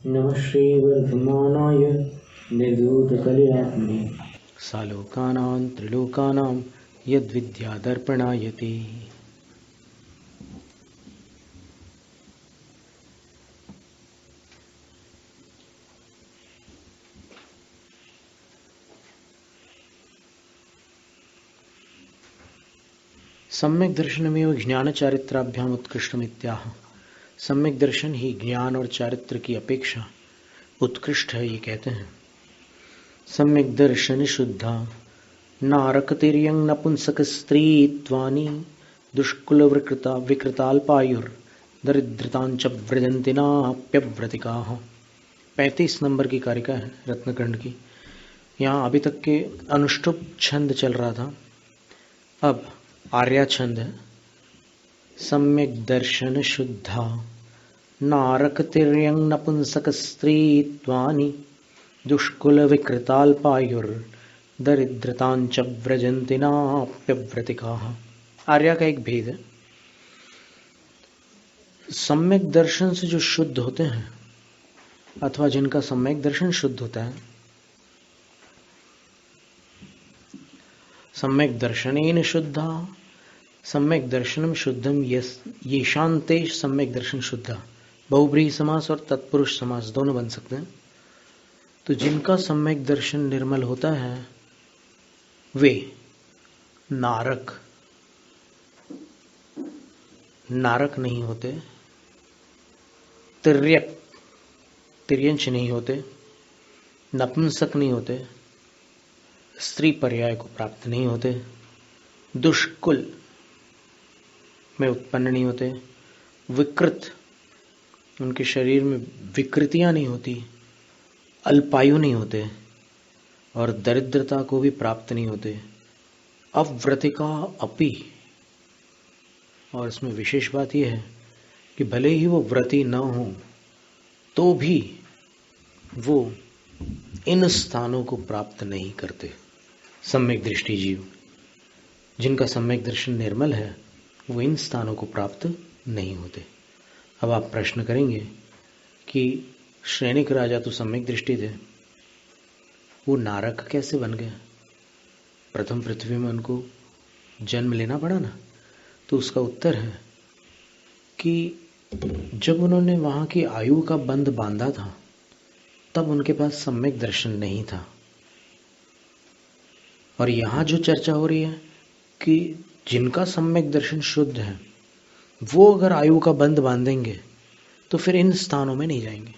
नमः श्रीवर्धमानाय निर्धूतकलयात्मने सालोकानां त्रिलोकानां यद्विद्यादर्पणायते। सम्यक दर्शनमेव ज्ञानचारित्राभ्याम उत्कृष्टमित्याह। सम्यक दर्शन ही ज्ञान और चारित्र की अपेक्षा उत्कृष्ट है, ये कहते हैं। सम्यक दर्शन शुद्धा नारकतिर्यं नपुंसक स्त्रीत्वानि दुष्कुल विकृता विकृताल्पायुर दरिद्रतांच व्रजन्ति नाप्यव्रतिकाः। 35 नंबर की कारिका है रत्नकंड की। यहाँ अभी तक के अनुष्टुप छंद चल रहा था, अब आर्या छंद है। सम्यक दर्शन शुद्धा नारकतिर्यं नपुंसक स्त्रीत्वानि दुष्कुल विकृताल्पायुर दरिद्रतांच व्रजन्ति नाप्यव्रतिकाः। आर्या का एक भेद है। सम्यक दर्शन से जो शुद्ध होते हैं अथवा जिनका सम्यक दर्शन शुद्ध होता है, सम्यक दर्शनेन शुद्धा सम्यक दर्शनम शुद्धम येषान्ते सम्यक दर्शन शुद्धा। बहुब्रीहि समास और तत्पुरुष समास दोनों बन सकते हैं। तो जिनका सम्यक दर्शन निर्मल होता है वे नारक नहीं होते, तिर्यक तिर्यंश नहीं होते, नपुंसक नहीं होते, स्त्री पर्याय को प्राप्त नहीं होते, दुष्कुल में उत्पन्न नहीं होते, विकृत उनके शरीर में विकृतियां नहीं होती, अल्पायु नहीं होते और दरिद्रता को भी प्राप्त नहीं होते, अव्रतिका अपि। और इसमें विशेष बात यह है कि भले ही वो व्रती न हो तो भी वो इन स्थानों को प्राप्त नहीं करते। सम्यक दृष्टि जीव जिनका सम्यक दर्शन निर्मल है वो इन स्थानों को प्राप्त नहीं होते। अब आप प्रश्न करेंगे कि श्रेणिक राजा तो सम्यक दृष्टि थे, वो नारक कैसे बन गए? प्रथम पृथ्वी में उनको जन्म लेना पड़ा ना। तो उसका उत्तर है कि जब उन्होंने वहां की आयु का बंध बांधा था तब उनके पास सम्यक दर्शन नहीं था। और यहां जो चर्चा हो रही है कि जिनका सम्यक दर्शन शुद्ध है वो अगर आयु का बंध बांधेंगे तो फिर इन स्थानों में नहीं जाएंगे,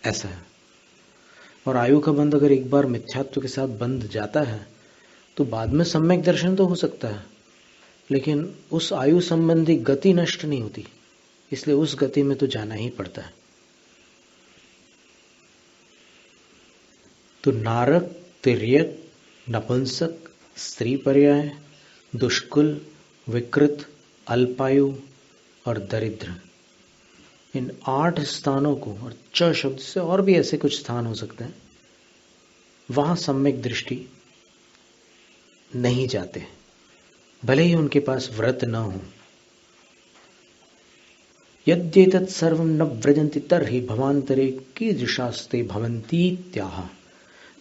ऐसा है। और आयु का बंध अगर एक बार मिथ्यात्व के साथ बंध जाता है तो बाद में सम्यक दर्शन तो हो सकता है, लेकिन उस आयु संबंधी गति नष्ट नहीं होती, इसलिए उस गति में तो जाना ही पड़ता है। तो नारक, तिर्यक, नपुंसक, स्त्री पर्याय, दुष्कुल, विकृत, अल्पायु और दरिद्र, इन 8 स्थानों को, और च शब्द से और भी ऐसे कुछ स्थान हो सकते हैं, वहां सम्यक दृष्टि नहीं जाते, भले ही उनके पास व्रत न हो। यद्येतत् सर्वं न व्रजन्ति तर्हि भवान्तरे कीदृशास्ते भवन्तीत्याह।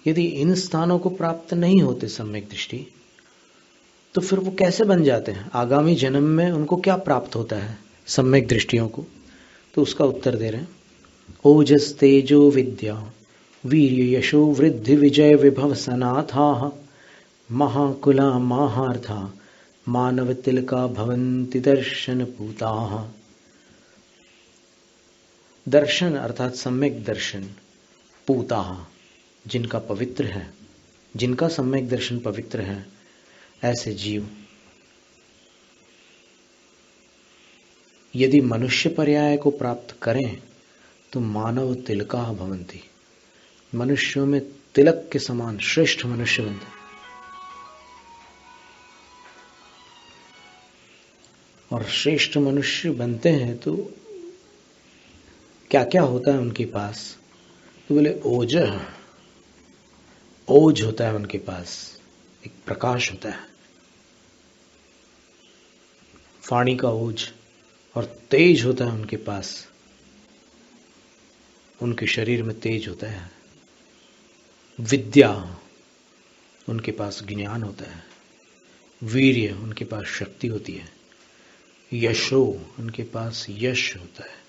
यदि इन स्थानों को प्राप्त नहीं होते सम्यक दृष्टि तो फिर वो कैसे बन जाते हैं? आगामी जन्म में उनको क्या प्राप्त होता है सम्यक दृष्टियों को? तो उसका उत्तर दे रहे हैं, ओजस तेजो विद्या वीर्य यशो वृद्धि विजय विभव सनाथा महाकुला महार्था मानव तिलका भवन्ति दर्शन पूताः। दर्शन अर्थात सम्यक दर्शन, पूताः जिनका पवित्र है, जिनका सम्यक दर्शन पवित्र है, ऐसे जीव यदि मनुष्य पर्याय को प्राप्त करें तो मानव तिलका भवन्ति, मनुष्यों में तिलक के समान श्रेष्ठ मनुष्य बनते। और श्रेष्ठ मनुष्य बनते हैं तो क्या क्या होता है उनके पास? तो बोले ओज होता है उनके पास, एक प्रकाश होता है, वाणी का ओज, और तेज होता है उनके पास। उनके शरीर में तेज होता है, विद्या उनके पास ज्ञान होता है, वीर्य उनके पास शक्ति होती है, यशो उनके पास यश होता है,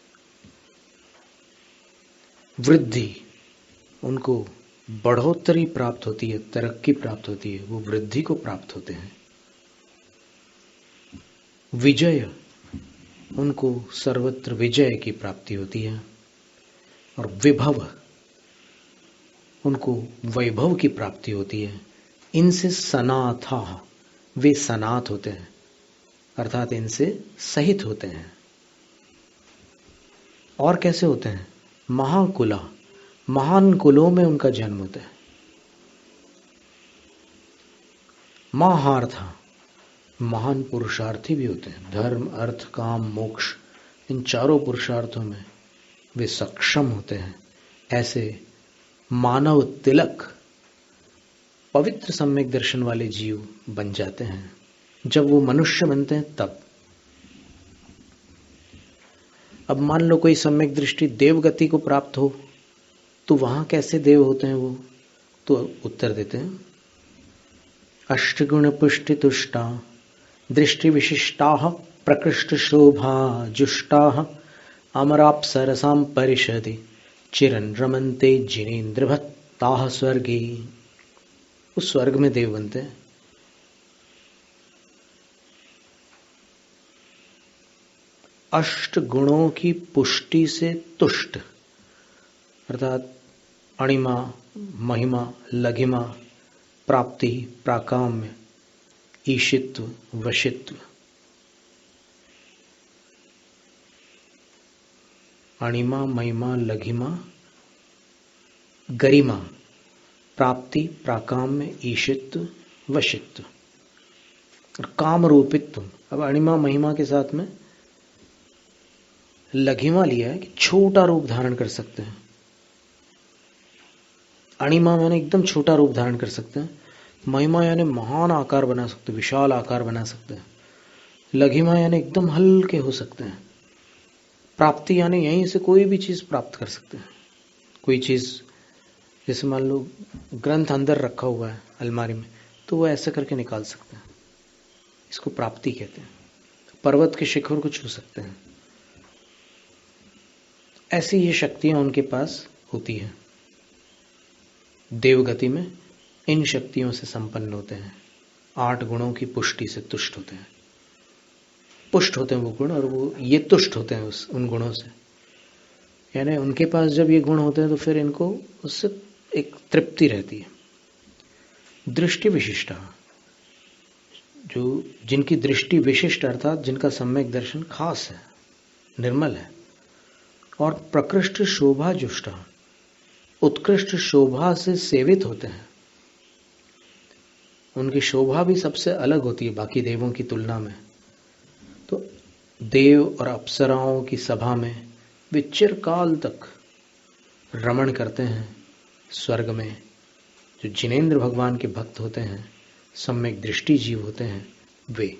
वृद्धि उनको बढ़ोतरी प्राप्त होती है, तरक्की प्राप्त होती है, वो वृद्धि को प्राप्त होते हैं। विजय उनको सर्वत्र विजय की प्राप्ति होती है, और विभव उनको वैभव की प्राप्ति होती है। इनसे सनाथा, वे सनाथ होते हैं, अर्थात इनसे सहित होते हैं। और कैसे होते हैं? महाकुला, महान कुलों में उनका जन्म होता है। महार्था, महान पुरुषार्थी भी होते हैं। धर्म, अर्थ, काम, मोक्ष, इन चारों पुरुषार्थों में वे सक्षम होते हैं। ऐसे मानव तिलक, पवित्र सम्यक दर्शन वाले जीव बन जाते हैं जब वो मनुष्य बनते हैं तब। अब मान लो कोई सम्यक दृष्टि देवगति को प्राप्त हो, तो वहां कैसे देव होते हैं वो? तो उत्तर देते हैं, अष्टगुण पुष्टि तुष्टा दृष्टि विशिष्टा प्रकृष्ट शोभा जुष्टा अमराप्सरसां परिषदि चिरन रमन्ते जिनेन्द्र भक्ताः स्वर्गे। उस स्वर्ग में देव बनते हैं। अष्ट गुणों की पुष्टि से तुष्ट, अर्थात अणिमा, महिमा, लघिमा, प्राप्ति, प्राकाम्य, ईशित्व, वशित्व। अणिमा, महिमा, लघिमा, गरिमा, प्राप्ति, प्राकाम्य, ईशित्व, वशित्व और काम रूपित्व। अब अणिमा महिमा के साथ में लघिमा लिया है कि छोटा रूप धारण कर सकते हैं। अणिमा यानी एकदम छोटा रूप धारण कर सकते हैं। महिमा यानी महान आकार बना सकते हैं, विशाल आकार बना सकते हैं। लघिमा यानी एकदम हल्के हो सकते हैं। प्राप्ति यानी यहीं से कोई भी चीज प्राप्त कर सकते हैं। कोई चीज, जैसे मान लो ग्रंथ अंदर रखा हुआ है अलमारी में, तो वो ऐसे करके निकाल सकते हैं। इसको प्राप्ति कहते हैं। पर्वत के शिखर को छू सकते हैं। ऐसी ये शक्तियां उनके पास होती हैं। देवगति में इन शक्तियों से संपन्न होते हैं। 8 गुणों की पुष्टि से तुष्ट होते हैं। पुष्ट होते हैं वो गुण, और वो ये तुष्ट होते हैं उन गुणों से। यानी उनके पास जब ये गुण होते हैं तो फिर इनको उससे एक तृप्ति रहती है। दृष्टि विशिष्ट, जो जिनकी दृष्टि विशिष्ट अर्थात जिनका सम्यक दर्शन खास है, निर्मल है। और प्रकृष्ट शोभा जुष्टा, उत्कृष्ट शोभा से सेवित होते हैं। उनकी शोभा भी सबसे अलग होती है बाकी देवों की तुलना में। तो देव और अप्सराओं की सभा में वे चिरकाल तक रमण करते हैं स्वर्ग में। जो जिनेन्द्र भगवान के भक्त होते हैं, सम्यक दृष्टि जीव होते हैं, वे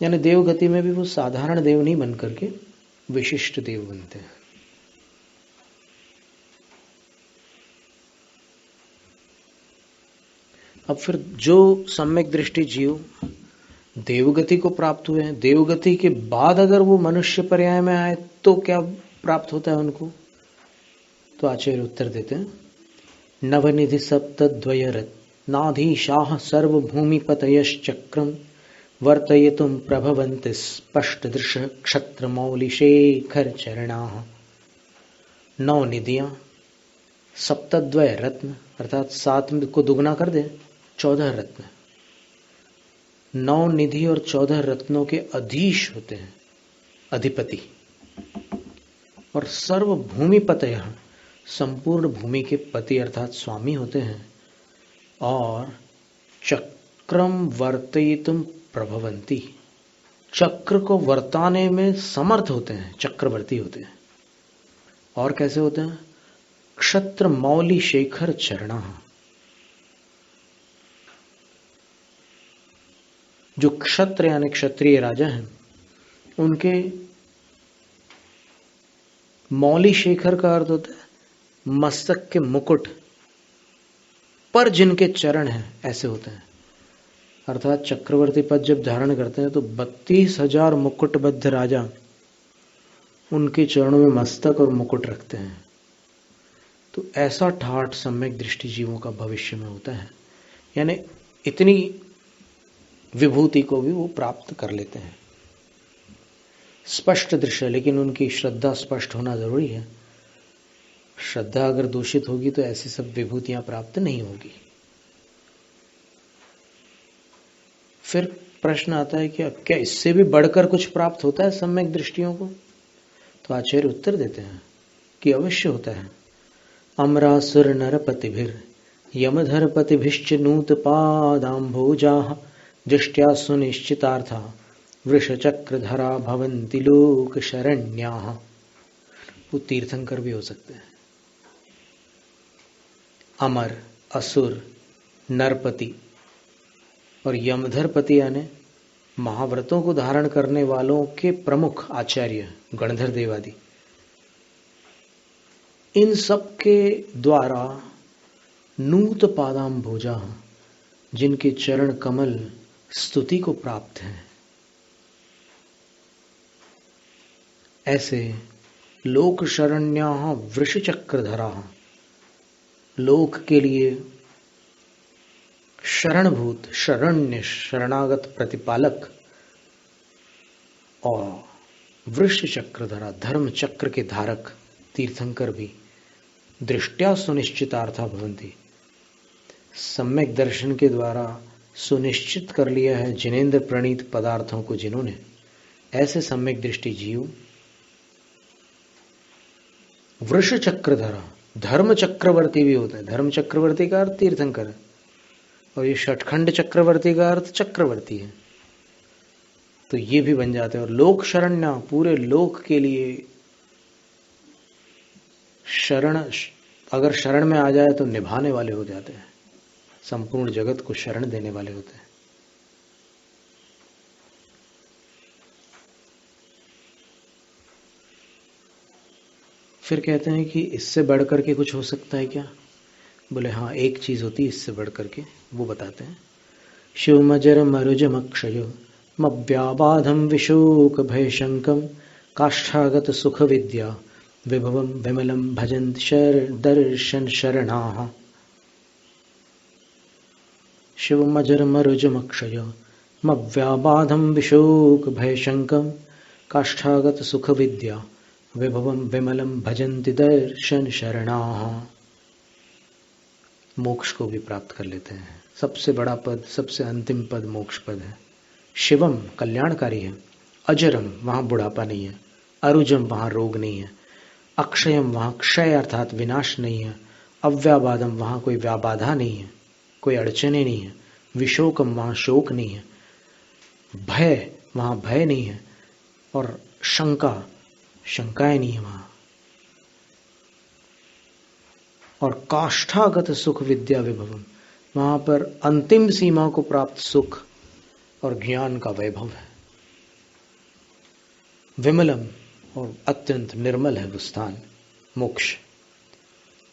यानी देवगति में भी वो साधारण देव नहीं बन करके विशिष्ट देव बनते हैं। अब फिर जो सम्यक दृष्टि जीव देवगति को प्राप्त हुए हैं, देवगति के बाद अगर वो मनुष्य पर्याय में आए तो क्या प्राप्त होता है उनको? तो आचार्य उत्तर देते हैं, नवनिधि सप्तद्वय रत्नाधीशाः सर्वभूमिपतयश्चक्रं वर्तयितुं प्रभवन्ति स्पष्टदृश क्षत्रमौलिशेखर चरणाः। 9 निधियां, सप्तद्वय रत्न अर्थात 7 को दुगना कर दे, 14 रत्न। 9 निधि और 14 रत्नों के अधीश होते हैं, अधिपति। और सर्वभूमिपतय, संपूर्ण भूमि के पति अर्थात स्वामी होते हैं। और चक्रम वर्तयितुम प्रभवंती, चक्र को वर्ताने में समर्थ होते हैं, चक्रवर्ती होते हैं। और कैसे होते हैं? क्षत्र मौली शेखर चरणा, जो क्षत्र यानी क्षत्रिय राजा हैं, उनके मौली शेखर का अर्थ होता है मस्तक के मुकुट पर जिनके चरण हैं, ऐसे होते हैं। अर्थात चक्रवर्ती पद जब धारण करते हैं तो 32,000 मुकुटबद्ध राजा उनके चरणों में मस्तक और मुकुट रखते हैं। तो ऐसा ठाठ सम्यक दृष्टि जीवों का भविष्य में होता है, यानी इतनी विभूति को भी वो प्राप्त कर लेते हैं। स्पष्ट दृश्य, लेकिन उनकी श्रद्धा स्पष्ट होना जरूरी है। श्रद्धा अगर दूषित होगी तो ऐसी सब विभूतियां प्राप्त नहीं होगी। फिर प्रश्न आता है कि क्या इससे भी बढ़कर कुछ प्राप्त होता है सम्यक दृष्टियों को? तो आचार्य उत्तर देते हैं कि अवश्य होता है। अमरासुर नरपतिभिर यमधरपतिभिश्च नूतपादाम्भोजाः दृष्ट्या सुनिश्चितार्था वृषचक्रधरा भवन्ति लोक शरण्याः। वो तीर्थंकर भी हो सकते हैं। अमर, असुर, नरपति और यमधरपति यानी महाव्रतों को धारण करने वालों के प्रमुख आचार्य गणधर देवादि, इन सब के द्वारा नूत पादाम्भोजा, जिनके चरण कमल स्तुति को प्राप्त हैं, ऐसे लोक शरण्या वृषचक्रधरा, लोक के लिए शरणभूत, शरण्य, शरणागत प्रतिपालक और वृष चक्रधरा, धर्म चक्र के धारक तीर्थंकर भी दृष्टया सुनिश्चितार्था भवन्ति, सम्यक दर्शन के द्वारा सुनिश्चित कर लिया है जिनेन्द्र प्रणीत पदार्थों को जिन्होंने, ऐसे सम्यक दृष्टि जीव वृष चक्रधरा, धर्म चक्रवर्ती भी होते हैं। धर्म चक्रवर्ती का अर्थ तीर्थंकर है, और ये षटखंड चक्रवर्ती का अर्थ चक्रवर्ती है। तो ये भी बन जाते हैं। और लोक शरण्य, पूरे लोक के लिए शरण, अगर शरण में आ जाए तो निभाने वाले हो जाते हैं, संपूर्ण जगत को शरण देने वाले होते हैं। फिर कहते हैं कि इससे बढ़कर के कुछ हो सकता है क्या? बोले हाँ, एक चीज होती है इससे बढ़कर के, वो बताते हैं। शिवमजर मरुजमक्षयो मव्याबाधम विशोक भयशंकम काष्ठागत सुख विद्या विभवम विमलम भजन्ति दर्शन शरणाः। शिवमजर मरुजमक्षयो मव्याबाधम विशोक भयशंकम काष्ठागत सुख विद्या विभवम विमलम भजन्ति दर्शन शरणाः। मोक्ष को भी प्राप्त कर लेते हैं। सबसे बड़ा पद, सबसे अंतिम पद मोक्ष पद है। शिवम कल्याणकारी है, अजरम वहां बुढ़ापा नहीं है, अरुजम वहां रोग नहीं है, अक्षयम वहां क्षय अर्थात विनाश नहीं है, अव्याबाधम वहां कोई व्याबाधा नहीं है, कोई अड़चने नहीं है, विशोकम वहां शोक नहीं है, भय वहां भय नहीं है, और शंकाएं नहीं है वहां, और काष्ठागत सुख विद्या विभवम, वहां पर अंतिम सीमा को प्राप्त सुख और ज्ञान का वैभव है। विमलम और अत्यंत निर्मल है वो स्थान, मोक्ष।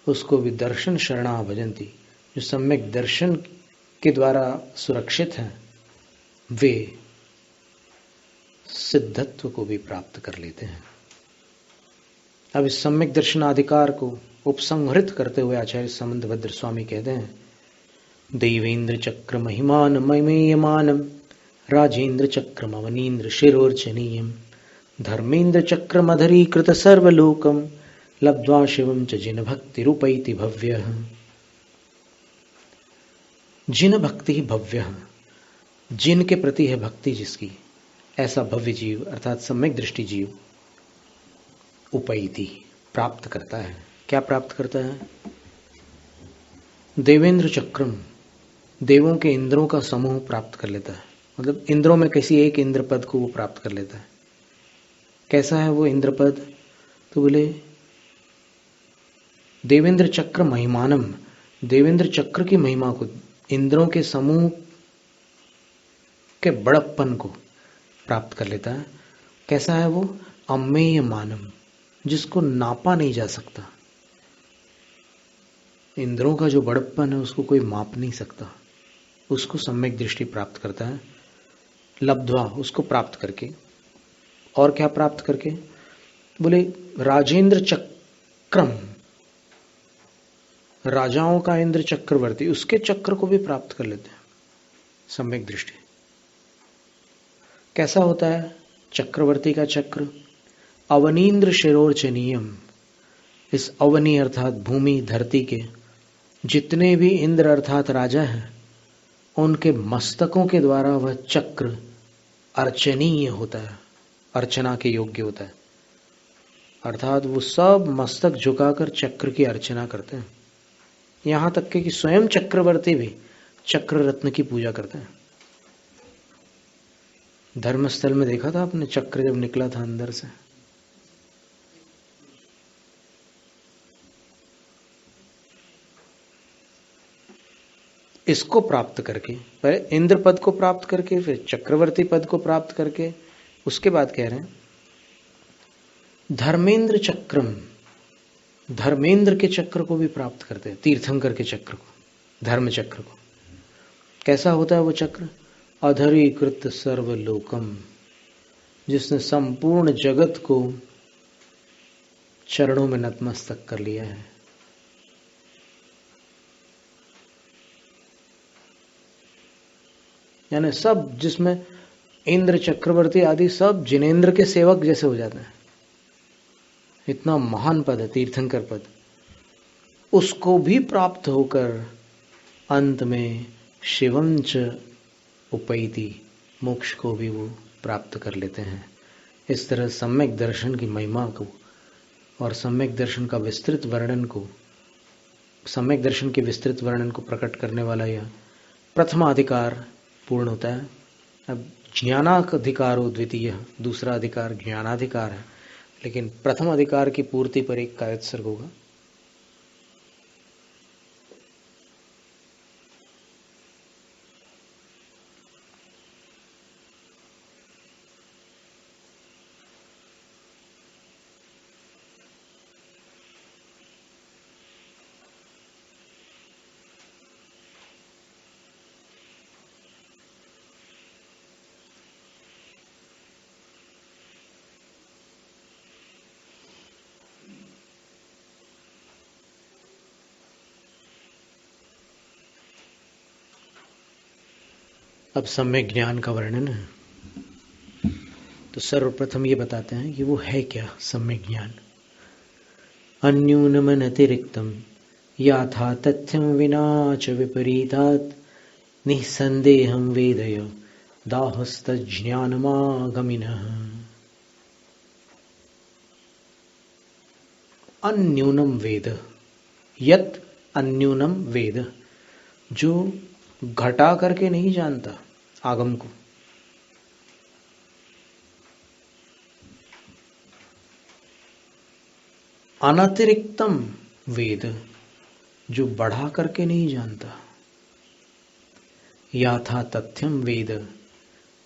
उसको भी दर्शन शरणा भजंती, जो सम्यक दर्शन के द्वारा सुरक्षित हैं, वे सिद्धत्व को भी प्राप्त कर लेते हैं। अब इस सम्यक दर्शनाधिकार को उपसंहरित करते हुए आचार्य समंतभद्र स्वामी कहते हैं, देवेंद्र चक्र महिमान ममेयमानम राजेंद्र चक्र मवनीन्द्र शिरोर्चनीयम धर्मेंद्र चक्र मधरीकृत सर्वलोकम लब्ध्वा शिवम च जिन भक्ति रूपैति भव्य। जिन भक्ति भव्य, जिन के प्रति है भक्ति जिसकी, ऐसा भव्य जीव अर्थात सम्यक दृष्टि जीव उपैति प्राप्त करता है। क्या प्राप्त करता है? देवेंद्र चक्रम, देवों के इंद्रों का समूह प्राप्त कर लेता है। मतलब इंद्रों में किसी एक इंद्र पद को वो प्राप्त कर लेता है। कैसा है वो इंद्र पद? तो बोले देवेंद्र चक्र महिमानम, देवेंद्र चक्र की महिमा को, इंद्रों के समूह के बड़प्पन को प्राप्त कर लेता है। कैसा है वो? अमेय मानम, जिसको नापा नहीं जा सकता। इंद्रियों का जो बड़प्पन है उसको कोई माप नहीं सकता, उसको सम्यक दृष्टि प्राप्त करता है। लब्ध्वा, उसको प्राप्त करके। और क्या प्राप्त करके? बोले राजेंद्र चक्रम, राजाओं का इंद्र चक्रवर्ती, उसके चक्र को भी प्राप्त कर लेते हैं सम्यक दृष्टि। कैसा होता है चक्रवर्ती का चक्र? अवनीन्द्र शिरोर्चनीयम, इस अवनी अर्थात भूमि धरती के जितने भी इंद्र अर्थात राजा हैं, उनके मस्तकों के द्वारा वह चक्र अर्चनीय होता है, अर्चना के योग्य होता है। अर्थात वो सब मस्तक झुकाकर चक्र की अर्चना करते हैं। यहां तक कि स्वयं चक्रवर्ती भी चक्र रत्न की पूजा करते हैं। धर्मस्थल में देखा था आपने चक्र जब निकला था अंदर से। इसको प्राप्त करके, पहले इंद्र पद को प्राप्त करके, फिर चक्रवर्ती पद को प्राप्त करके, उसके बाद कह रहे हैं धर्मेंद्र चक्रम, धर्मेंद्र के चक्र को भी प्राप्त करते हैं, तीर्थंकर के चक्र को, धर्म चक्र को। कैसा होता है वो चक्र? अधरीकृत सर्वलोकम, जिसने संपूर्ण जगत को चरणों में नतमस्तक कर लिया है। यानी सब, जिसमें इंद्र चक्रवर्ती आदि सब जिनेंद्र के सेवक जैसे हो जाते हैं। इतना महान पद है तीर्थंकर पद। उसको भी प्राप्त होकर अंत में शिवंच उपैति, मोक्ष को भी वो प्राप्त कर लेते हैं। इस तरह सम्यक दर्शन की महिमा को और सम्यक दर्शन का विस्तृत वर्णन को, सम्यक दर्शन के विस्तृत वर्णन को प्रकट करने वाला यह प्रथमाधिकार पूर्ण होता है। अब ज्ञानाधिकारो द्वितीय, दूसरा अधिकार ज्ञानाधिकार है, लेकिन प्रथम अधिकार की पूर्ति पर एक कायत्सर्ग होगा। अब सम्यक ज्ञान का वर्णन है। तो सर्वप्रथम ये बताते हैं कि वो है क्या सम्यक ज्ञान। अन्यूनमनतिरिक्तम याथा तथ्यम विना च विपरीतात् निःसंदेहं वेदय दाहस्तज्ज्ञानमागमिनः। अन्यूनम वेद, यत अन्यूनम वेद, जो घटा करके नहीं जानता आगम को। अनतिरिक्तम वेद, जो बढ़ा करके नहीं जानता। याथा तथ्यम वेद,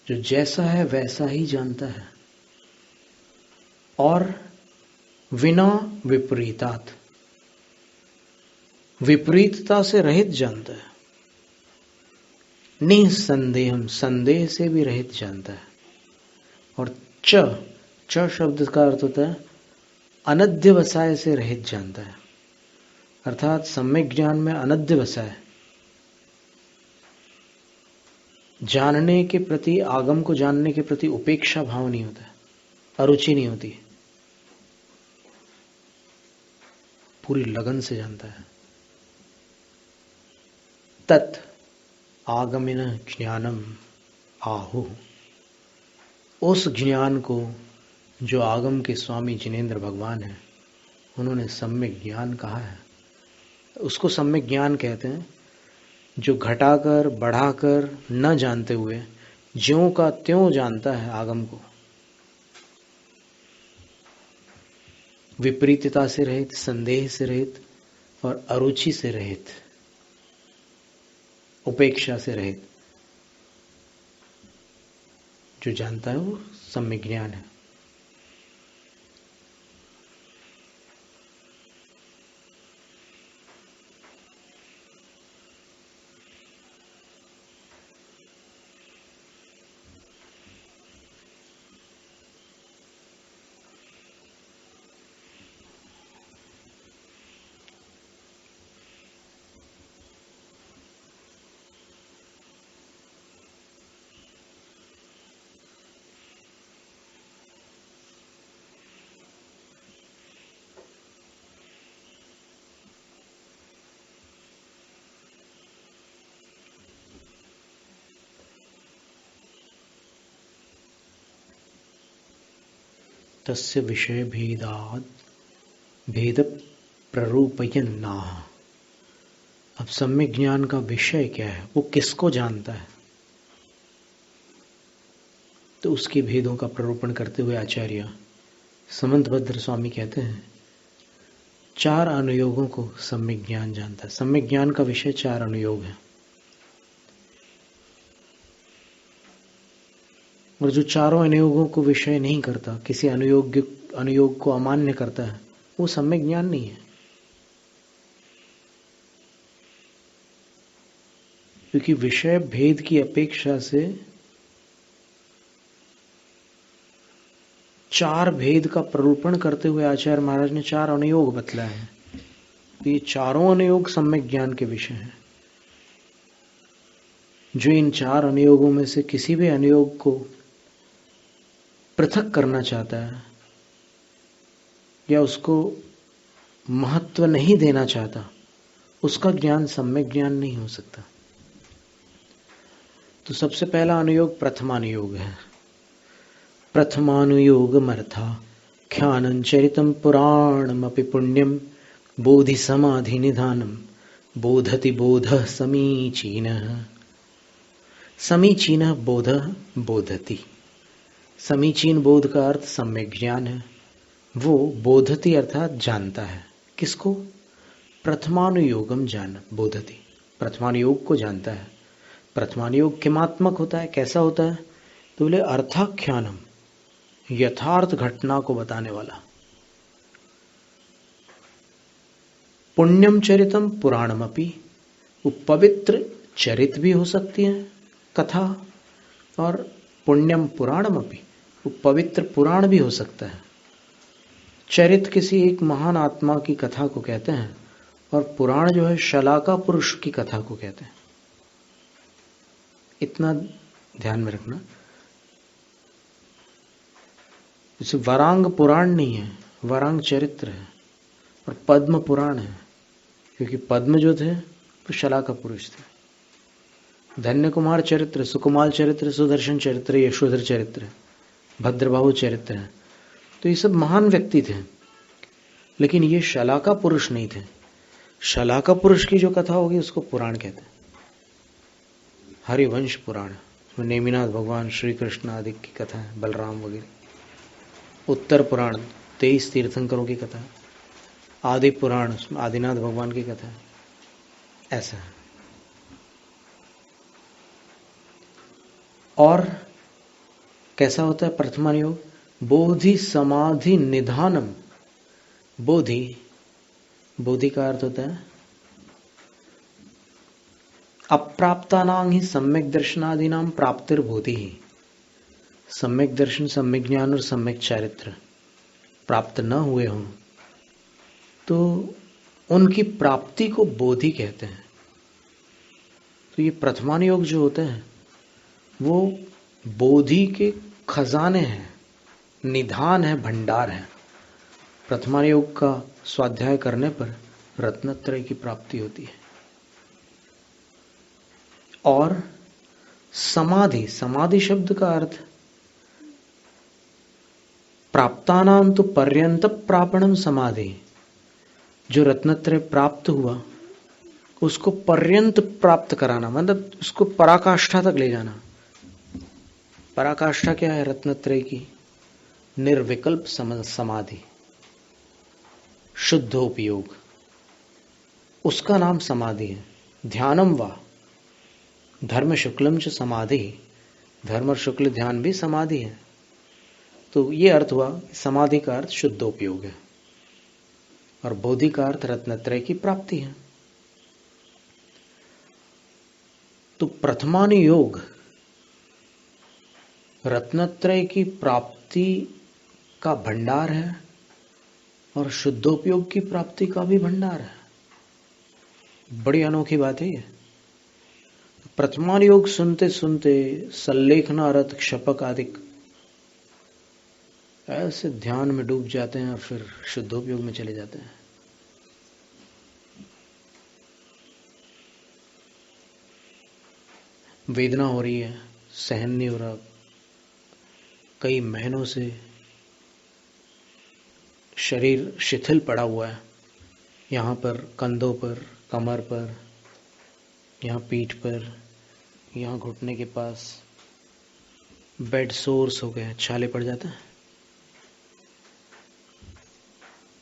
जो जैसा है वैसा ही जानता है। और विना विपरीतात, विपरीतता से रहित जानता है। निसंदेहम, संदेह से भी रहित जानता है। और च शब्द का अर्थ होता है अनध्यवसाय से रहित जानता है। अर्थात सम्यक ज्ञान में अनध्यवसाय, जानने के प्रति, आगम को जानने के प्रति उपेक्षा भाव नहीं होता है, अरुचि नहीं होती, पूरी लगन से जानता है। तत् आगमिन ज्ञानम आहु, उस ज्ञान को जो आगम के स्वामी जिनेंद्र भगवान हैं उन्होंने सम्यक ज्ञान कहा है। उसको सम्यक ज्ञान कहते हैं जो घटाकर बढ़ाकर न जानते हुए ज्यों का त्यों जानता है आगम को, विपरीतता से रहित, संदेह से रहित और अरुचि से रहित, उपेक्षा से रहित जो जानता है वो सम्यक ज्ञान है। तस्य विषय भेदाद भेद प्ररूपयन्नाह। अब सम्यक ज्ञान का विषय क्या है, वो किसको जानता है, तो उसके भेदों का प्ररूपण करते हुए आचार्य समंतभद्र स्वामी कहते हैं 4 अनुयोगों को सम्यक ज्ञान जानता है। सम्यक ज्ञान का विषय 4 अनुयोग है, और जो चारों अनुयोगों को विषय नहीं करता, किसी अनुयोग को अमान्य करता है, वो सम्यक ज्ञान नहीं है। क्योंकि विषय भेद की अपेक्षा से 4 भेद का प्ररूपण करते हुए आचार्य महाराज ने 4 अनुयोग बतलाए हैं। तो ये चारों अनुयोग सम्यक ज्ञान के विषय हैं। जो इन 4 अनुयोगों में से किसी भी अनुयोग को पृथक करना चाहता है या उसको महत्व नहीं देना चाहता, उसका ज्ञान सम्यक ज्ञान नहीं हो सकता। तो सबसे पहला अनुयोग प्रथमानुयोग है। प्रथमानुयोगमर्था ख्यानं चरितं पुराणमपि पुण्यं बोधि समाधि निधानं बोधति बोधः समीचीनः। समीचीनः बोधः बोधति। समीचीन बोध का अर्थ सम्यक ज्ञान है। वो बोधति अर्थात जानता है। किसको? प्रथमानुयोगम जान बोधति, प्रथमानुयोग को जानता है। प्रथमानुयोग किमात्मक होता है, कैसा होता है? तो बोले अर्थाख्यानम, यथार्थ घटना को बताने वाला। पुण्यम चरितम पुराणमपि, वो पवित्र चरित भी हो सकती है कथा, और पुण्यम पुराणमपि, वो पवित्र पुराण भी हो सकता है। चरित किसी एक महान आत्मा की कथा को कहते हैं, और पुराण जो है शलाका पुरुष की कथा को कहते हैं। इतना ध्यान में रखना। जैसे वरांग पुराण नहीं है, वरांग चरित्र है, और पद्म पुराण है, क्योंकि पद्म जो थे वो शलाका पुरुष थे। धन्य कुमार चरित्र, सुकुमाल चरित्र, सुदर्शन चरित्र, यशोधर चरित्र, भद्रबाहु चरित्र है। तो ये सब महान व्यक्ति थे, लेकिन ये शलाका पुरुष नहीं थे। शलाका पुरुष की जो कथा होगी उसको पुराण कहते हैं। हरिवंश पुराण, उसमें नेमिनाथ भगवान, श्री कृष्ण आदि की कथा है, बलराम वगैरह। उत्तर पुराण 23 तीर्थंकरों की कथा। आदि पुराण, उसमें आदिनाथ भगवान की कथा है। ऐसा है। और कैसा होता है प्रथमानुयोग? बोधि समाधि निधानम। बोधि, बोधि का अर्थ होता है अप्राप्तानां ही सम्यक दर्शनादीनां प्राप्तिर्बोधि ही। सम्यक दर्शन, सम्यक ज्ञान और सम्यक चारित्र प्राप्त न हुए हों तो उनकी प्राप्ति को बोधि कहते हैं। तो ये प्रथमानुयोग जो होते हैं वो बोधि के खजाने हैं, निधान है, भंडार है। प्रथमानुयोग का स्वाध्याय करने पर रत्नत्रय की प्राप्ति होती है। और समाधि, समाधि शब्द का अर्थ प्राप्तानां तो पर्यंत प्रापणम समाधि। जो रत्नत्रय प्राप्त हुआ उसको पर्यंत प्राप्त कराना, मतलब उसको पराकाष्ठा तक ले जाना। पराकाष्ठा क्या है रत्नत्रय की? निर्विकल्प समाधि, शुद्धोपयोग, उसका नाम समाधि है। ध्यानम वा धर्म शुक्लम च समाधि, धर्म और शुक्ल ध्यान भी समाधि है। तो ये अर्थ हुआ, समाधि का अर्थ शुद्धोपयोग है, और बोधि का अर्थ रत्नत्रय की प्राप्ति है। तो प्रथमानुयोग रत्नत्रय की प्राप्ति का भंडार है, और शुद्धोपयोग की प्राप्ति का भी भंडार है। बड़ी अनोखी बात है ये। प्रथमानुयोग सुनते सुनते सल्लेखनारत क्षपक आदि ऐसे ध्यान में डूब जाते हैं और फिर शुद्धोपयोग में चले जाते हैं। वेदना हो रही है, सहन नहीं हो रहा, कई महीनों से शरीर शिथिल पड़ा हुआ है, यहाँ पर कंधों पर, कमर पर, यहाँ पीठ पर, यहाँ घुटने के पास बेड सोर्स हो गए, छाले पड़ जाते हैं।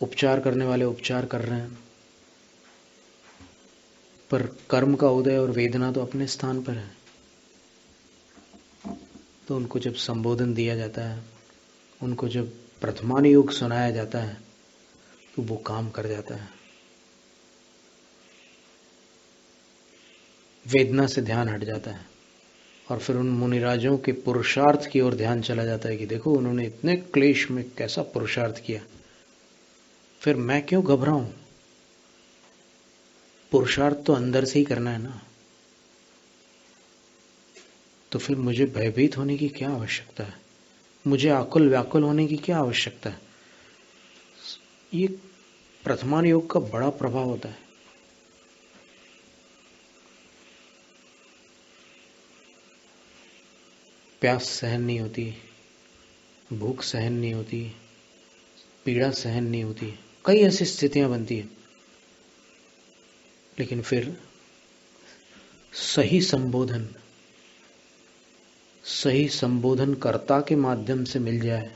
उपचार करने वाले उपचार कर रहे हैं, पर कर्म का उदय और वेदना तो अपने स्थान पर है। तो उनको जब संबोधन दिया जाता है, उनको जब प्रथमानुयोग सुनाया जाता है, तो वो काम कर जाता है। वेदना से ध्यान हट जाता है और फिर उन मुनिराजों के पुरुषार्थ की ओर ध्यान चला जाता है कि देखो उन्होंने इतने क्लेश में कैसा पुरुषार्थ किया, फिर मैं क्यों घबराऊं? पुरुषार्थ तो अंदर से ही करना है ना, तो फिर मुझे भयभीत होने की क्या आवश्यकता है? मुझे आकुल व्याकुल होने की क्या आवश्यकता है? ये प्रथमानुयोग का बड़ा प्रभाव होता है। प्यास सहन नहीं होती, भूख सहन नहीं होती, पीड़ा सहन नहीं होती, कई ऐसी स्थितियां बनती हैं, लेकिन फिर सही संबोधन कर्ता के माध्यम से मिल जाए,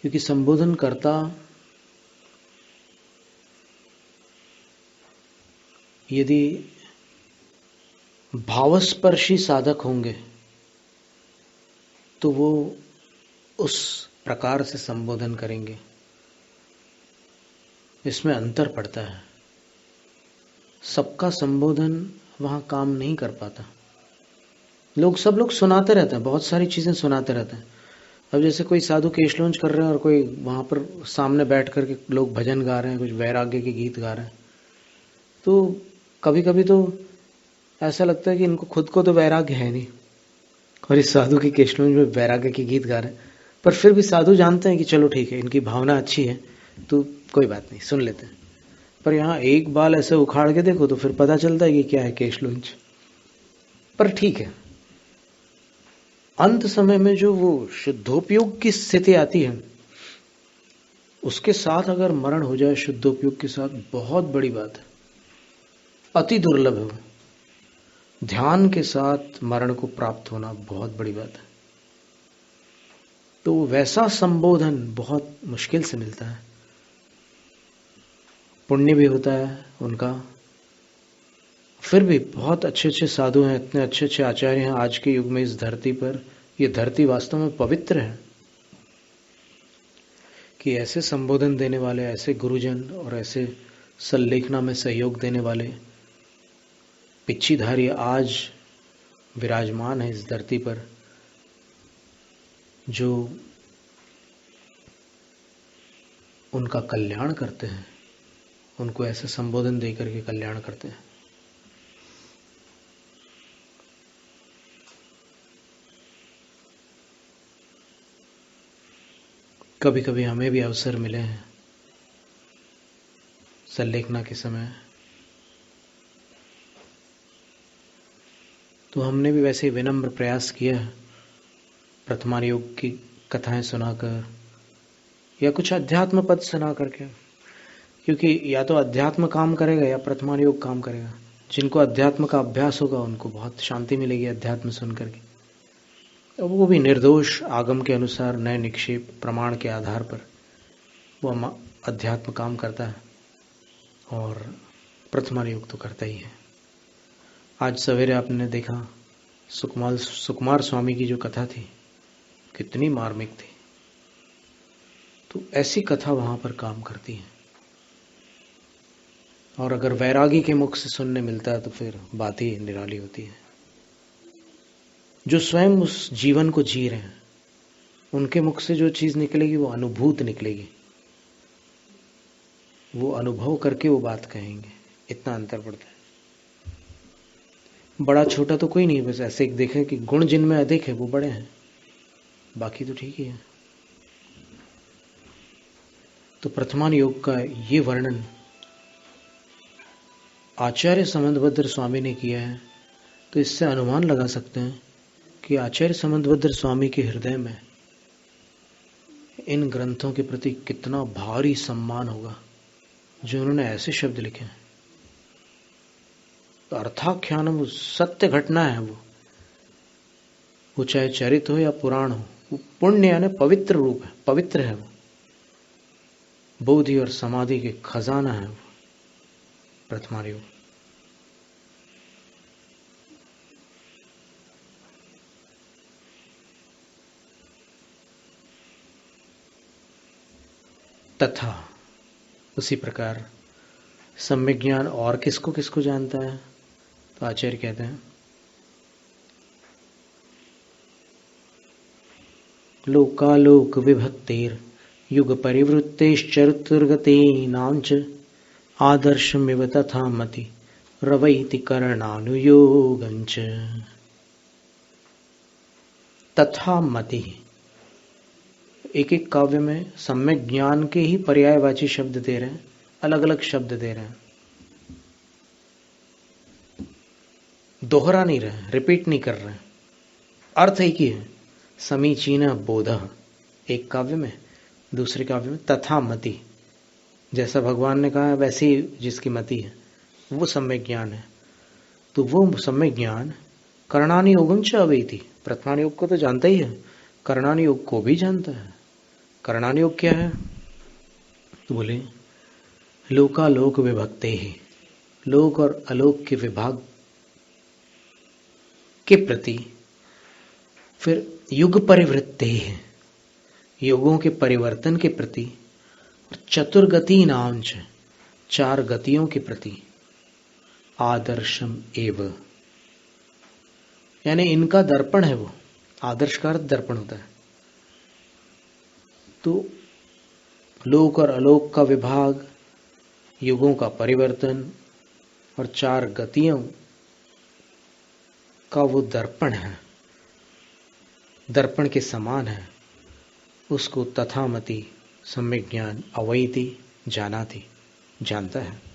क्योंकि संबोधन कर्ता यदि भावस्पर्शी साधक होंगे तो वो उस प्रकार से संबोधन करेंगे। इसमें अंतर पड़ता है। सबका संबोधन वहां काम नहीं कर पाता। सब लोग सुनाते रहते हैं, बहुत सारी चीजें सुनाते रहते हैं। अब जैसे कोई साधु केशलोंज कर रहे हैं और कोई वहां पर सामने बैठ करके लोग भजन गा रहे हैं, कुछ वैराग्य के गीत गा रहे हैं, तो कभी कभी तो ऐसा लगता है कि इनको खुद को तो वैराग्य है नहीं और इस साधु की केशलोंज में वैराग्य के गीत गा रहे हैं। पर फिर भी साधु जानते हैं कि चलो ठीक है, इनकी भावना अच्छी है तो कोई बात नहीं, सुन लेते हैं। पर यहाँ एक बाल ऐसे उखाड़ के देखो तो फिर पता चलता है कि क्या है केशलोंज। पर ठीक है, अंत समय में जो वो शुद्धोपयोग की स्थिति आती है, उसके साथ अगर मरण हो जाए शुद्धोपयोग के साथ, बहुत बड़ी बात है, अति दुर्लभ है वो। ध्यान के साथ मरण को प्राप्त होना बहुत बड़ी बात है। तो वैसा संबोधन बहुत मुश्किल से मिलता है। पुण्य भी होता है उनका, फिर भी बहुत अच्छे अच्छे साधु हैं, इतने अच्छे अच्छे आचार्य हैं आज के युग में इस धरती पर। ये धरती वास्तव में पवित्र है कि ऐसे संबोधन देने वाले, ऐसे गुरुजन और ऐसे सल्लेखना में सहयोग देने वाले पिच्छीधारी आज विराजमान है इस धरती पर, जो उनका कल्याण करते हैं, उनको ऐसे संबोधन दे करके कल्याण करते हैं। कभी कभी हमें भी अवसर मिले हैं सल्लेखना के समय, तो हमने भी वैसे विनम्र प्रयास किया है, प्रथमानुयोग की कथाएं सुनाकर या कुछ अध्यात्म पद सुना करके, क्योंकि या तो अध्यात्म काम करेगा या प्रथमानुयोग काम करेगा। जिनको अध्यात्म का अभ्यास होगा उनको बहुत शांति मिलेगी अध्यात्म सुन करके, और वो भी निर्दोष आगम के अनुसार नए निक्षेप प्रमाण के आधार पर वो अध्यात्म काम करता है, और प्रथमानुयोग तो करता ही है। आज सवेरे आपने देखा सुकुमार स्वामी की जो कथा थी, कितनी मार्मिक थी। तो ऐसी कथा वहां पर काम करती है, और अगर वैरागी के मुख से सुनने मिलता है तो फिर बात ही निराली होती है। जो स्वयं उस जीवन को जी रहे हैं, उनके मुख से जो चीज निकलेगी वो अनुभूत निकलेगी, वो अनुभव करके वो बात कहेंगे। इतना अंतर पड़ता है। बड़ा छोटा तो कोई नहीं, बस ऐसे देखें कि गुण जिनमें अधिक है वो बड़े हैं, बाकी तो ठीक ही है। तो प्रथमानुयोग का ये वर्णन आचार्य समंतभद्र स्वामी ने किया है, तो इससे अनुमान लगा सकते हैं कि आचार्य समंतभद्र स्वामी के हृदय में इन ग्रंथों के प्रति कितना भारी सम्मान होगा जो उन्होंने ऐसे शब्द लिखे हैं। तो अर्थाख्यानम वो सत्य घटना है, वो चाहे चरित हो या पुराण हो, वो पुण्य यानी पवित्र रूप है, पवित्र है। वो बोधि और समाधि के खजाना है वो प्रथमा योग। तथा उसी प्रकार सम्यक ज्ञान और किसको किसको जानता है? तो आचार्य कहते हैं लोकालोक विभक्तिर युग परिवृत्तेश्चतुर्गतीनांच आदर्शमिव तथा मति रवैति करणानुयोगंच। तथा मति, एक एक काव्य में सम्यक ज्ञान के ही पर्यायवाची शब्द दे रहे हैं, अलग अलग शब्द दे रहे हैं, दोहरा नहीं रहे, रिपीट नहीं कर रहे हैं, अर्थ एक ही है। समीचीन बोध एक काव्य में, दूसरे काव्य में तथा मति, जैसा भगवान ने कहा है वैसी जिसकी मति है वो सम्यक ज्ञान है। तो वो सम्यक ज्ञान करणानि योगम च अवेति, प्रथमान योग को तो जानता ही है, करणानि योग को भी जानता है। करणानि योग क्या है? तो बोले लोकालोक विभक्ते ही, लोक और अलोक के विभाग के प्रति, फिर युग परिवृत्ते हैं, युगों के परिवर्तन के प्रति, और चतुर्गति नाम, चार गतियों के प्रति, आदर्शम एव, यानी इनका दर्पण है वो। आदर्श का अर्थ दर्पण होता है। तो लोक और अलोक का विभाग, युगों का परिवर्तन और चार गतियों का वो दर्पण है, दर्पण के समान है। उसको तथामति सम्यक ज्ञान अवैति जानाति, जानता है।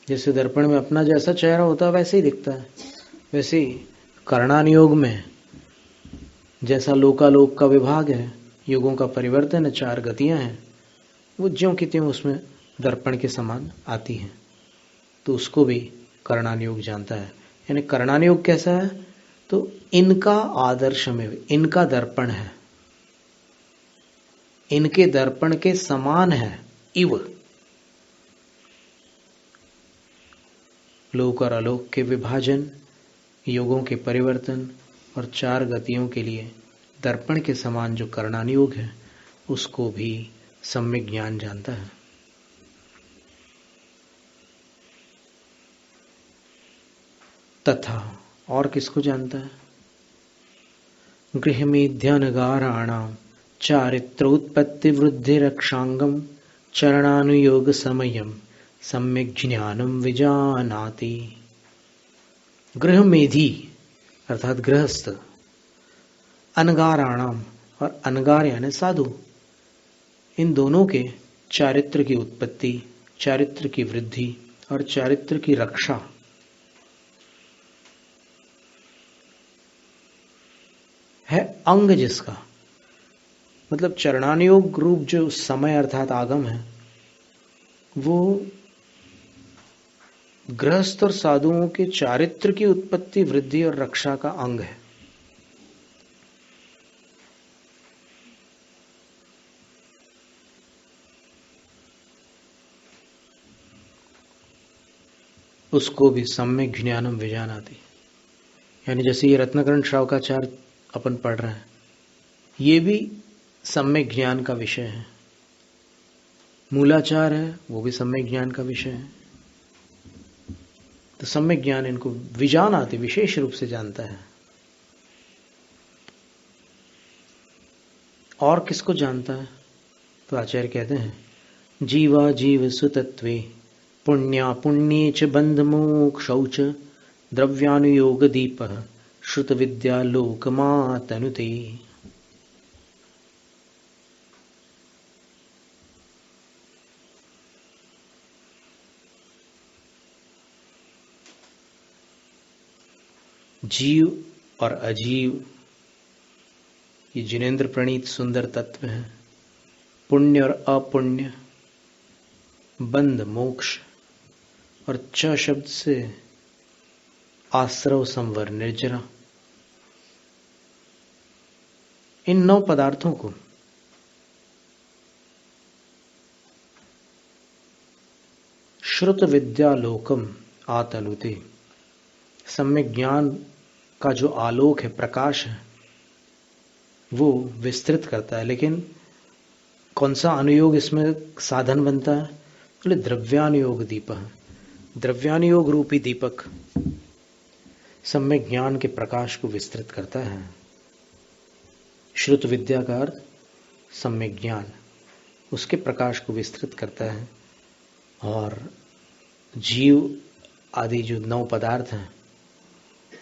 जैसे दर्पण में अपना जैसा चेहरा होता है वैसे ही दिखता है, वैसे ही करणानुयोग में जैसा लोकालोक का विभाग है, युगों का परिवर्तन है, चार गतियां हैं, वो ज्यों की त्यों उसमें दर्पण के समान आती हैं। तो उसको भी करणानुयोग जानता है। यानी करणानुयोग कैसा है? तो इनका आदर्श में, इनका दर्पण है, इनके दर्पण के समान है। इव, लोक और अलोक के विभाजन, युगों के परिवर्तन और चार गतियों के लिए दर्पण के समान जो करणानुयोग है, उसको भी सम्यक ज्ञान जानता है। तथा और किसको जानता है? गृहमेध्यनगाराणाम चारित्र उत्पत्ति वृद्धि रक्षांगम चरणानुयोग समयम सम्यक ज्ञानम विजानाति। गृहमेधी अर्थात गृहस्थ, अनगाराणाम और अनगार यानी साधु, इन दोनों के चारित्र की उत्पत्ति, चारित्र की वृद्धि और चारित्र की रक्षा है अंग जिसका, मतलब चरणानुयोग रूप जो समय अर्थात आगम है, वो गृहस्थ और साधुओं के चारित्र की उत्पत्ति, वृद्धि और रक्षा का अंग है। उसको भी सम्यक ज्ञानम विजानाति, यानी जैसे ये रत्नकरण श्रावकाचार अपन पढ़ रहे हैं, ये भी सम्यक ज्ञान का विषय है। मूलाचार है, वो भी सम्यक ज्ञान का विषय है। तो सम्यक ज्ञान इनको विजानाति, विशेष रूप से जानता है। और किसको जानता है? तो आचार्य कहते हैं जीवा जीव सुतत्वे पुण्या पुण्ये च बंध मोक्षौ च द्रव्यानुयोग दीपः श्रुत विद्या लोकमातनुते। जीव और अजीव ये जिनेन्द्र प्रणीत सुंदर तत्व है। पुण्य और अपुण्य, बंध मोक्ष, और च शब्द से आश्रव संवर निर्जरा, इन 9 पदार्थों को श्रुत विद्यालोकम आतलुते, सम्यक ज्ञान का जो आलोक है, प्रकाश है, वो विस्तृत करता है। लेकिन कौन सा अनुयोग इसमें साधन बनता है? बोले द्रव्यानुयोग दीपक, द्रव्यानुयोग रूपी दीपक सम्यक ज्ञान के प्रकाश को विस्तृत करता है। श्रुत विद्या का अर्थ सम्यक ज्ञान, उसके प्रकाश को विस्तृत करता है। और जीव आदि जो 9 पदार्थ हैं,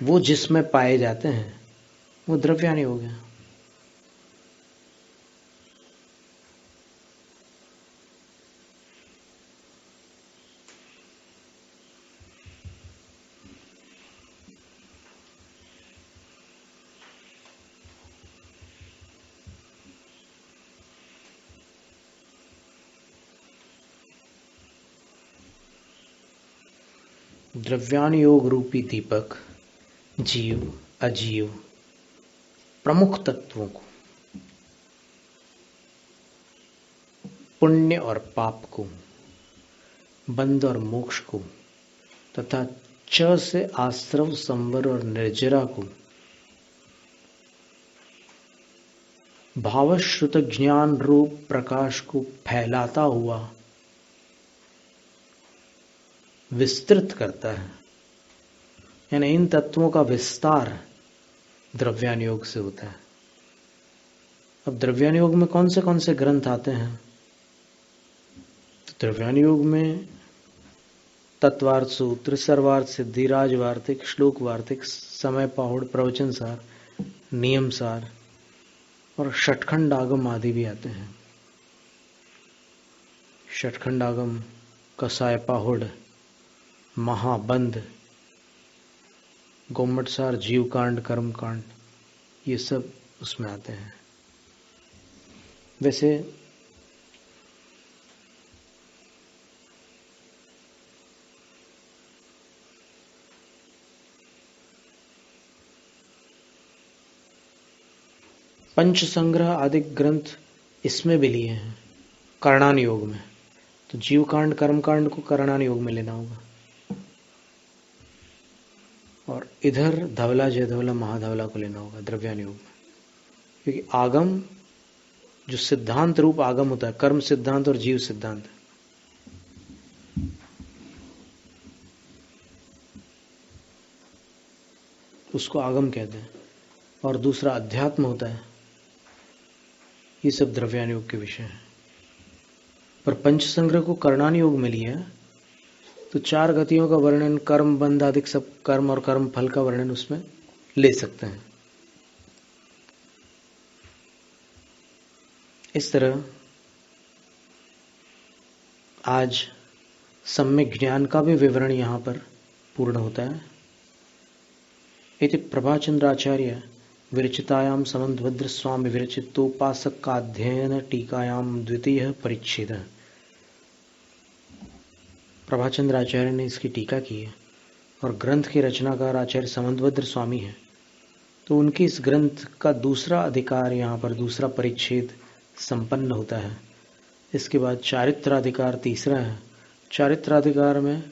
वो जिसमें पाए जाते हैं, वो द्रव्यानुयोग है। द्रव्यानुयोग रूपी दीपक जीव अजीव प्रमुख तत्वों को, पुण्य और पाप को, बंध और मोक्ष को, तथा च से आश्रव संवर और निर्जरा को भावश्रुत ज्ञान रूप प्रकाश को फैलाता हुआ विस्तृत करता है। यानी इन तत्वों का विस्तार द्रव्यानुयोग से होता है। अब द्रव्यानुयोग में कौन से ग्रंथ आते हैं? तो द्रव्यानुयोग में तत्वार्थ सूत्र, सर्वार्थ सिद्धि, राजवार्तिक, श्लोक वार्तिक, समय पाहुड़, प्रवचन सार, नियम सार और षटखंड आगम आदि भी आते हैं। षटखंड आगम, कसाय पाहुड़, महाबंध, गोमटसार, जीवकांड, कर्मकांड, ये सब उसमें आते हैं। वैसे पंच संग्रह आदि ग्रंथ इसमें भी लिए हैं, करणानुयोग में। तो जीवकांड, कर्मकांड को करणानुयोग में लेना होगा, और इधर धवला, जयधवला, महाधवला को लेना होगा द्रव्यानुयोग में। क्योंकि आगम जो सिद्धांत रूप आगम होता है, कर्म सिद्धांत और जीव सिद्धांत, उसको आगम कहते हैं। और दूसरा अध्यात्म होता है। ये सब द्रव्यानुयोग के विषय हैं। पर पंच संग्रह को करणानुयोग में लिया तो 4 गतियों का वर्णन, कर्म बंध आदि सब, कर्म और कर्म फल का वर्णन उसमें ले सकते हैं। इस तरह आज सम्यक ज्ञान का भी विवरण यहाँ पर पूर्ण होता है। इति प्रभाचंद्राचार्य विरचितायाम समन्वभद्र स्वामी विरचितोपासक का अध्ययन टीकायाम द्वितीय परिच्छेद। प्रभाचंद्र आचार्य ने इसकी टीका की है और ग्रंथ के रचनाकार आचार्य समन्वभद्र स्वामी हैं। तो उनके इस ग्रंथ का दूसरा अधिकार, यहाँ पर दूसरा परिच्छेद संपन्न होता है। इसके बाद चारित्राधिकार तीसरा है। चारित्राधिकार में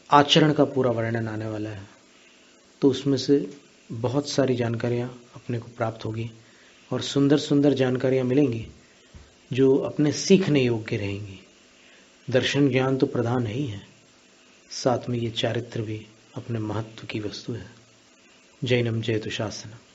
आचरण का पूरा वर्णन आने वाला है। तो उसमें से बहुत सारी जानकारियाँ अपने को प्राप्त होगी और सुंदर सुंदर जानकारियाँ मिलेंगी जो अपने सीखने योग्य रहेंगी। दर्शन ज्ञान तो प्रधान ही है, साथ में ये चारित्र भी अपने महत्व की वस्तु है। जैनम जयतु शासनम।